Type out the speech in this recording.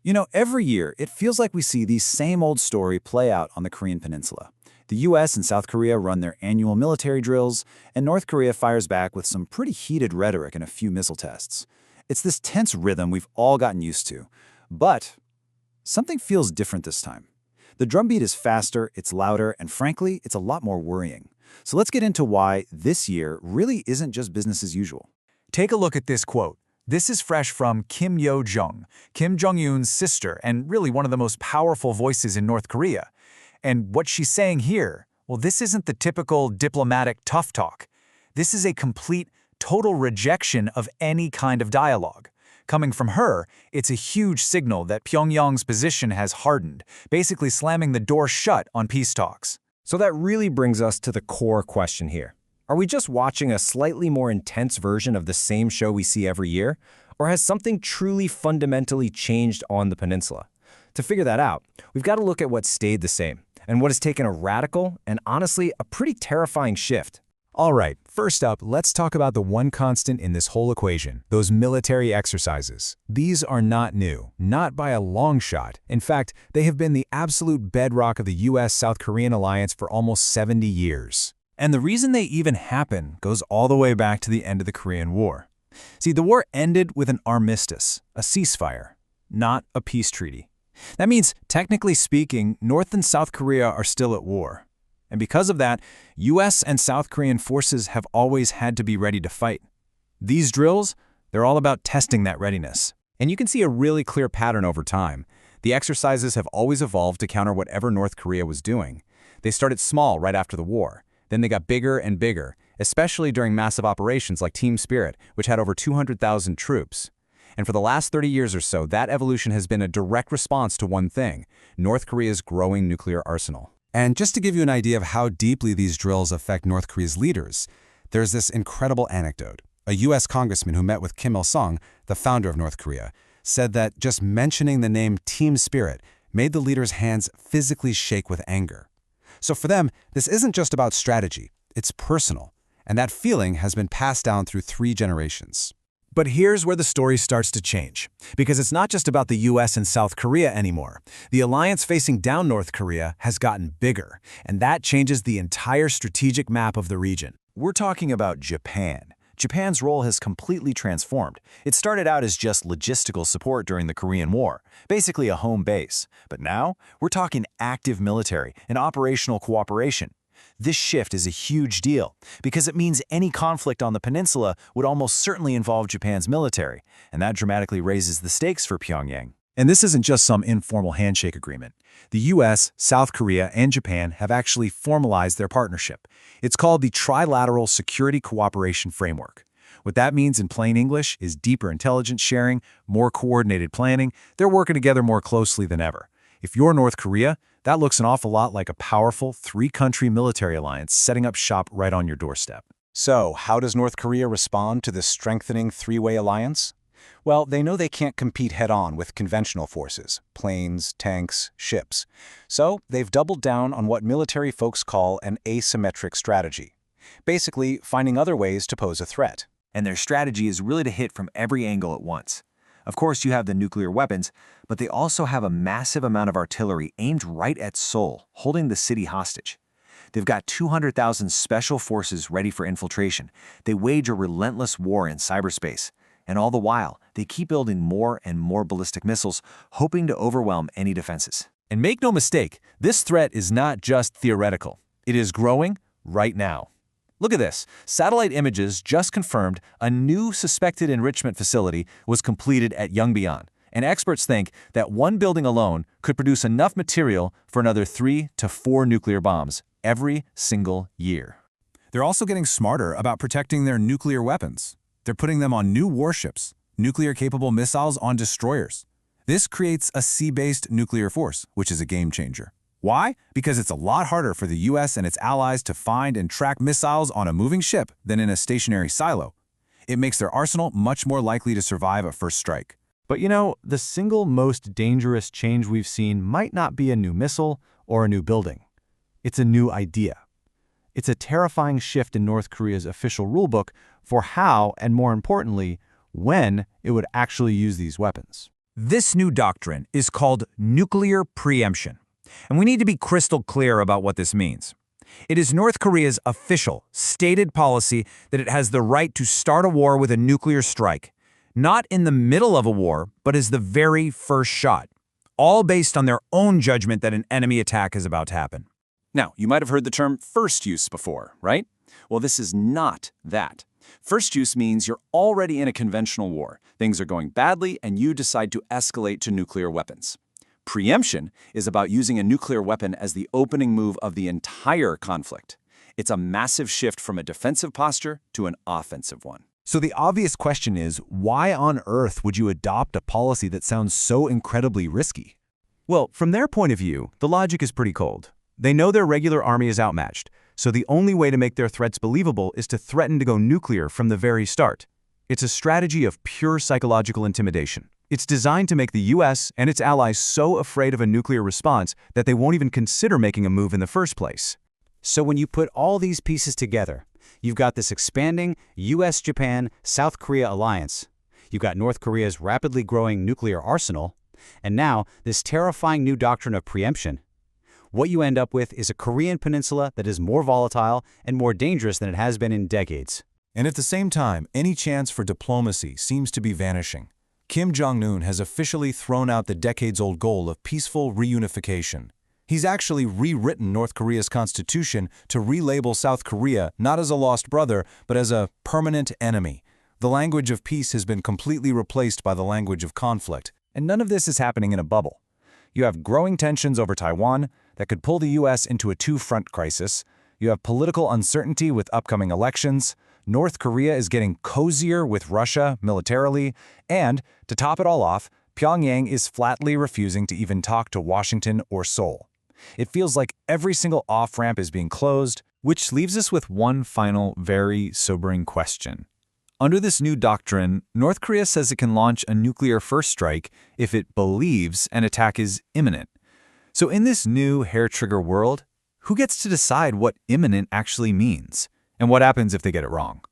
Every year, it feels like we see the same old story play out on the Korean Peninsula. The US and South Korea run their annual military drills, and North Korea fires back with some pretty heated rhetoric and a few missile tests. It's this tense rhythm we've all gotten used to. But something feels different this time. The drumbeat is faster, it's louder, and frankly, it's a lot more worrying. So let's get into why this year really isn't just business as usual. Take a look at this quote. This is fresh from Kim Yo-jung, Kim Jong-un's sister, and really one of the most powerful voices in North Korea. And what she's saying here, well, this isn't the typical diplomatic tough talk. This is a complete, total rejection of any kind of dialogue. Coming from her, it's a huge signal that Pyongyang's position has hardened, basically slamming the door shut on peace talks. So that really brings us to the core question here. Are we just watching a slightly more intense version of the same show we see every year? Or has something truly fundamentally changed on the peninsula? To figure that out, we've got to look at what stayed the same, and what has taken a radical and honestly a pretty terrifying shift. All right, first up, let's talk about the one constant in this whole equation, those military exercises. These are not new, not by a long shot. In fact, they have been the absolute bedrock of the US-South Korean alliance for almost 70 years. And the reason they even happen goes all the way back to the end of the Korean War. See, the war ended with an armistice, a ceasefire, not a peace treaty. That means, technically speaking, North and South Korea are still at war. And because of that, US and South Korean forces have always had to be ready to fight. These drills, they're all about testing that readiness. And you can see a really clear pattern over time. The exercises have always evolved to counter whatever North Korea was doing. They started small right after the war. Then they got bigger and bigger, especially during massive operations like Team Spirit, which had over 200,000 troops. And for the last 30 years or so, that evolution has been a direct response to one thing: North Korea's growing nuclear arsenal. And just to give you an idea of how deeply these drills affect North Korea's leaders, there's this incredible anecdote. A US congressman who met with Kim Il-sung, the founder of North Korea, said that just mentioning the name Team Spirit made the leader's hands physically shake with anger. So for them, this isn't just about strategy, it's personal, and that feeling has been passed down through 3 generations. But here's where the story starts to change, because it's not just about the US and South Korea anymore. The alliance facing down North Korea has gotten bigger, and that changes the entire strategic map of the region. We're talking about Japan. Japan's role has completely transformed. It started out as just logistical support during the Korean War, basically a home base. But now, we're talking active military and operational cooperation. This shift is a huge deal, because it means any conflict on the peninsula would almost certainly involve Japan's military, and that dramatically raises the stakes for Pyongyang. And this isn't just some informal handshake agreement. The US, South Korea, and Japan have actually formalized their partnership. It's called the Trilateral Security Cooperation Framework. What that means in plain English is deeper intelligence sharing, more coordinated planning. They're working together more closely than ever. If you're North Korea, that looks an awful lot like a powerful 3-country military alliance setting up shop right on your doorstep. So, how does North Korea respond to this strengthening 3-way alliance? Well, they know they can't compete head-on with conventional forces, planes, tanks, ships. So, they've doubled down on what military folks call an asymmetric strategy. Basically, finding other ways to pose a threat. And their strategy is really to hit from every angle at once. Of course, you have the nuclear weapons, but they also have a massive amount of artillery aimed right at Seoul, holding the city hostage. They've got 200,000 special forces ready for infiltration. They wage a relentless war in cyberspace. And all the while, they keep building more and more ballistic missiles, hoping to overwhelm any defenses. And make no mistake, this threat is not just theoretical. It is growing right now. Look at this. Satellite images just confirmed a new suspected enrichment facility was completed at Yongbyon, and experts think that one building alone could produce enough material for another 3 to 4 nuclear bombs every single year. They're also getting smarter about protecting their nuclear weapons. They're putting them on new warships, nuclear-capable missiles on destroyers. This creates a sea-based nuclear force, which is a game changer. Why? Because it's a lot harder for the US and its allies to find and track missiles on a moving ship than in a stationary silo. It makes their arsenal much more likely to survive a first strike. But the single most dangerous change we've seen might not be a new missile or a new building. It's a new idea. It's a terrifying shift in North Korea's official rulebook for how, and more importantly, when it would actually use these weapons. This new doctrine is called nuclear preemption, and we need to be crystal clear about what this means. It is North Korea's official, stated policy that it has the right to start a war with a nuclear strike, not in the middle of a war, but as the very first shot, all based on their own judgment that an enemy attack is about to happen. Now, you might have heard the term first use before, right? Well, this is not that. First use means you're already in a conventional war. Things are going badly, and you decide to escalate to nuclear weapons. Preemption is about using a nuclear weapon as the opening move of the entire conflict. It's a massive shift from a defensive posture to an offensive one. So the obvious question is, why on earth would you adopt a policy that sounds so incredibly risky? Well, from their point of view, the logic is pretty cold. They know their regular army is outmatched, so the only way to make their threats believable is to threaten to go nuclear from the very start. It's a strategy of pure psychological intimidation. It's designed to make the US and its allies so afraid of a nuclear response that they won't even consider making a move in the first place. So when you put all these pieces together, you've got this expanding US-Japan-South Korea alliance. You've got North Korea's rapidly growing nuclear arsenal, and now this terrifying new doctrine of preemption. What you end up with is a Korean peninsula that is more volatile and more dangerous than it has been in decades. And at the same time, any chance for diplomacy seems to be vanishing. Kim Jong-un has officially thrown out the decades-old goal of peaceful reunification. He's actually rewritten North Korea's constitution to relabel South Korea not as a lost brother, but as a permanent enemy. The language of peace has been completely replaced by the language of conflict. And none of this is happening in a bubble. You have growing tensions over Taiwan that could pull the U.S. into a two-front crisis. You have political uncertainty with upcoming elections. North Korea is getting cozier with Russia militarily. And, to top it all off, Pyongyang is flatly refusing to even talk to Washington or Seoul. It feels like every single off-ramp is being closed, Which leaves us with one final, very sobering question. Under this new doctrine, North Korea says it can launch a nuclear first strike if it believes an attack is imminent. So in this new hair-trigger world, who gets to decide what imminent actually means? And what happens if they get it wrong?